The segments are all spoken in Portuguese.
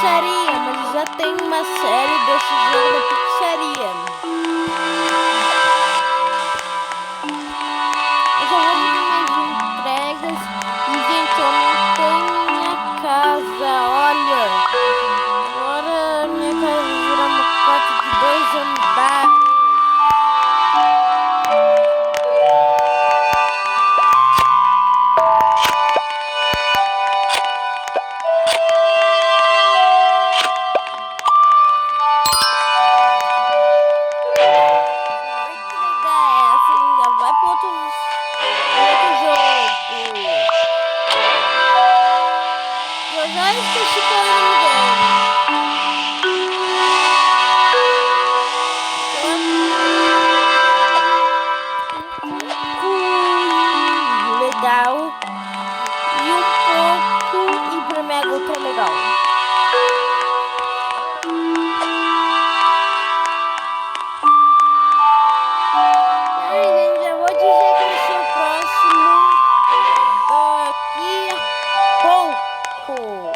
pizzaria, mas já tem uma série desse jogo da pizzaria. Eu já vou fazer minhas entregas. E, gente, eu montei minha casa, olha. Agora minha casa virou uma casa de 2 andares. Legal e um pouco hiper mega ultra legal. E aí, gente, eu vou dizer que vai ser o próximo daqui a pouco.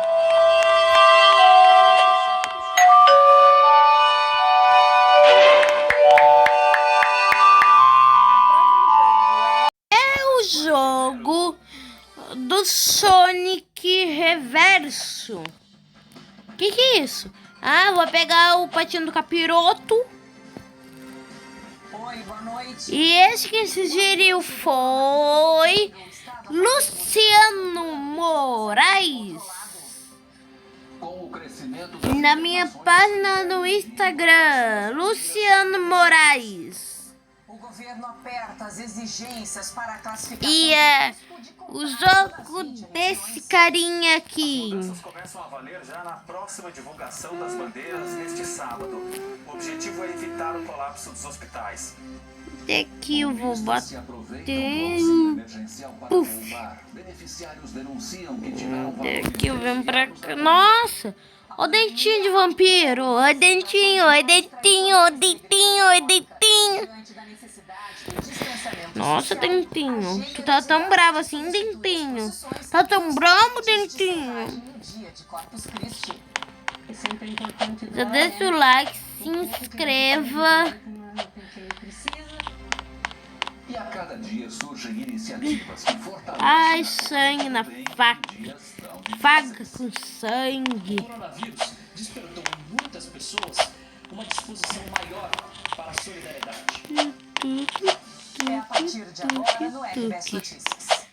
Jogo do Sonic Reverso. Que é isso? Ah, vou pegar o patinho do capiroto. Oi, boa noite. E esse que sugeriu foi Luciano Moraes. Na minha página no Instagram, Luciano Moraes. O governo aperta as exigências para a classificação. E é o jogo desse carinha aqui. Começam a valer já na próxima divulgação das bandeiras neste sábado. O objetivo é evitar o colapso dos hospitais. Aqui eu vou bater. Puf. Aqui eu venho pra cá. Nossa! Ó o dentinho de vampiro. Ó o dentinho, ó o dentinho, ó o dentinho, ó o dentinho. Nossa, dentinho. Tu tá tão bravo assim, dentinho. Tá tão bravo, dentinho. Já deixa o like, se inscreva. E a cada dia surgem iniciativas que fortalecem. Ai, sangue na faca. Faca com sangue. O coronavírus despertou em muitas pessoas uma disposição maior para a solidariedade. É a partir de agora no RBS Notícias.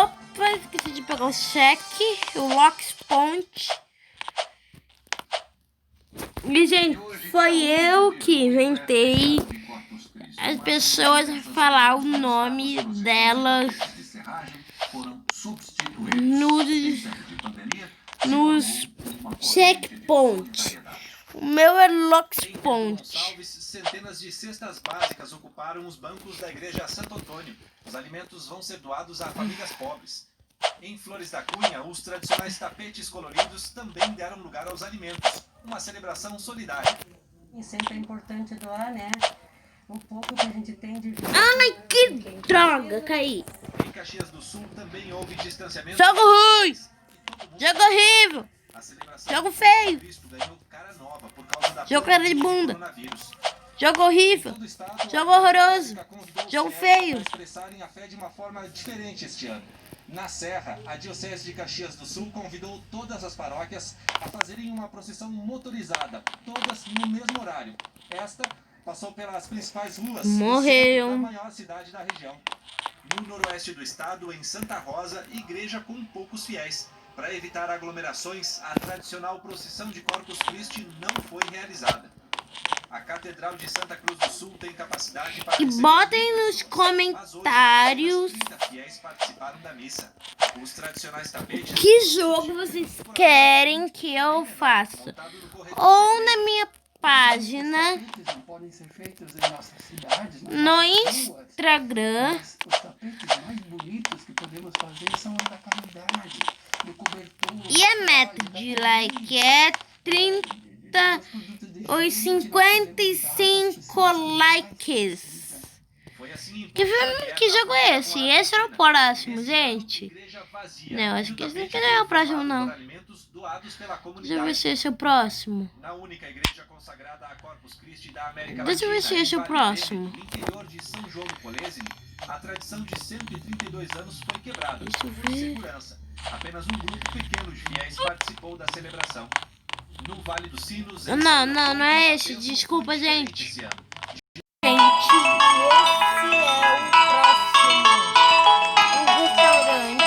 Opa, esqueci de pegar o cheque, o Lock Point. E, gente, foi eu que inventei as pessoas a falar o nome delas nos checkpoints. O meu é Lock Point. Centenas de cestas básicas ocuparam os bancos da igreja Santo Antônio. Os alimentos vão ser doados a famílias pobres. Em Flores da Cunha, os tradicionais tapetes coloridos também deram lugar aos alimentos. Uma celebração solidária. E sempre é importante doar, né? Um pouco que a gente tem de vida. Ai, que droga, caí. Em Caxias do Sul também houve distanciamento. Jogo ruim! Jogo horrível! Jogo feio! Jogo cara de bunda! Jogo horrível! Jogo horroroso! Jogo feio! Expressarem a fé de uma forma diferente este ano. Na Serra, a Diocese de Caxias do Sul convidou todas as paróquias a fazerem uma procissão motorizada, todas no mesmo horário. Esta passou pelas principais ruas Morreu. da maior cidade da região. No noroeste do estado, em Santa Rosa, igreja com poucos fiéis. Para evitar aglomerações, a tradicional procissão de Corpus Christi não foi realizada. A Catedral de Santa Cruz do Sul tem capacidade para... E botem nos comentários Os tradicionais tapetes... que jogo vocês querem que eu faça. Ou na minha página no Instagram. Os tapetes mais bonitos que podemos fazer são os da caridade, do cobertor. E a meta de like é 30 ou 55 likes. Que jogo é esse? Esse era o próximo, gente. Não, acho que esse aqui não é o próximo, não. Deixa eu ver se esse é o próximo. Na única igreja consagrada a Corpus Christi da América Deixa eu ver se esse é o próximo. No interior de São João do Polesine, a tradição de 132 anos foi quebrada Deixa eu por ver. segurança. Apenas um grupo pequeno de fiéis participou da celebração. No Vale dos Sinos... Não é esse. Desculpa, gente. Esse ano. Gente, esse é o próximo. Um restaurante.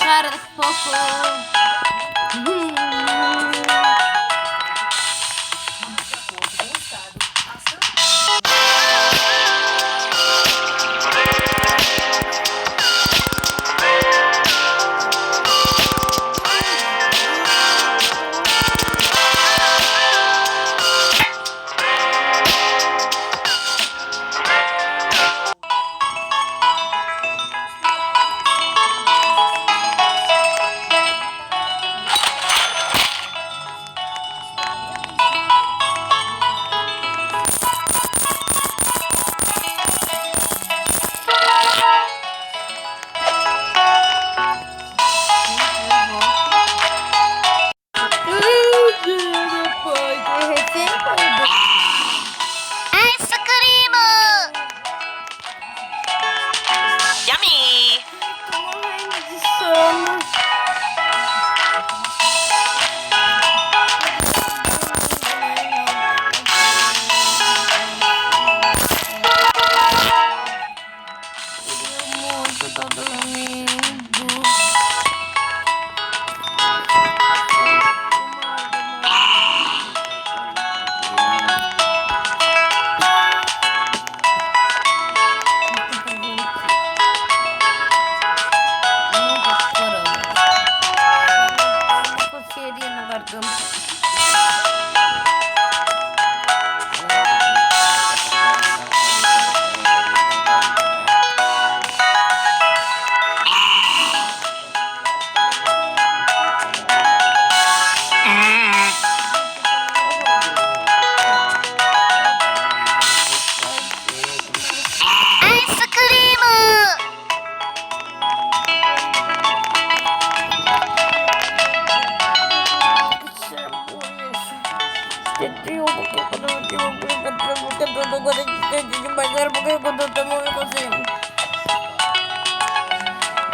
Cara, pouco.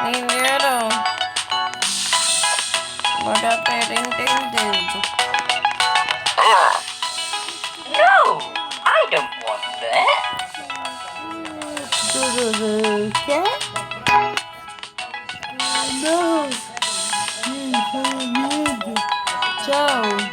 Entenderam? Agora ter entendido. No, I don't want that. Quê? Não. Tchau.